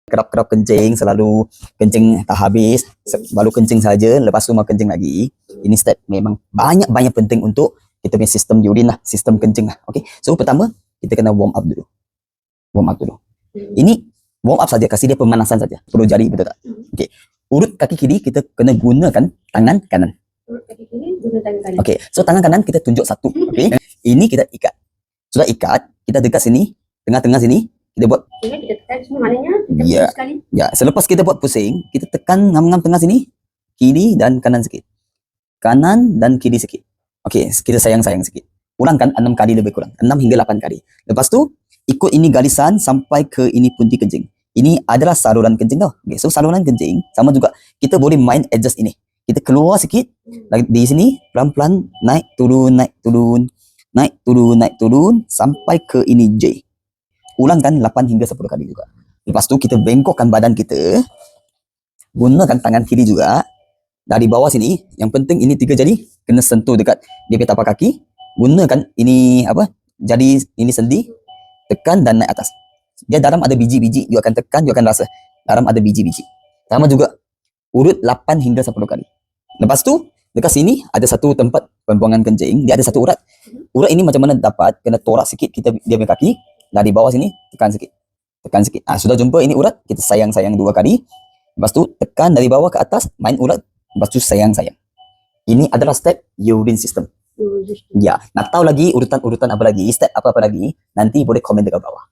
kerap-kerap kencing, selalu kencing tak habis, baru kencing saja, lepas tu mau kencing lagi. Ini step memang banyak-banyak penting untuk kita punya sistem urin lah, sistem kencing lah. Okay, so pertama kita kena warm up dulu. Warm up dulu. Ini warm up saja, kasih dia pemanasan saja. Perlu jari, betul tak? Okay, urut kaki kiri kita kena gunakan tangan kanan. Urut kaki kiri guna tangan kanan. Okay, so tangan kanan kita tunjuk satu. Okay, ini kita ikat. Sudah ikat, kita dekat sini, tengah-tengah sini, kita buat. Okay, kita tekan sini, maknanya kita Ya, pusing sekali. ya. Selepas kita buat pusing, kita tekan ngam-ngam tengah sini, kiri dan kanan sikit. Kanan dan kiri sikit. Okey, kita sayang-sayang sikit. Ulangkan 6 kali lebih kurang. 6 hingga 8 kali. Lepas tu, ikut ini garisan sampai ke ini punti kencing. Ini adalah saluran kencing tau. Okay, so saluran kencing, sama juga. Kita boleh main adjust ini. Kita keluar sikit, di sini, pelan-pelan, naik, turun, naik, turun. Naik, turun, naik, turun, sampai ke ini J. Ulangkan 8 hingga 10 kali juga. Lepas tu, kita bengkokkan badan kita. Gunakan tangan kiri juga. Dari bawah sini, yang penting ini 3 jari kena sentuh dekat dia punya tapak kaki. Gunakan ini apa? Jari ini sendi, tekan dan naik atas. Dia dalam ada biji-biji, you akan tekan, you akan rasa dalam ada biji-biji. Sama juga urut 8 hingga 10 kali. Lepas tu dekat sini ada satu tempat pembuangan kencing, dia ada satu urat. Urat ini macam mana dapat? Kena torak sikit kita dia punya kaki, dari bawah sini tekan sikit. Tekan sikit. Sudah jumpa ini urat, kita sayang-sayang 2 kali. Lepas tu tekan dari bawah ke atas, main urat. Lepas tu sayang-sayang. Ini adalah step urine system. Ya, nak tahu lagi urutan-urutan apa lagi, step apa-apa lagi, nanti boleh komen dekat bawah.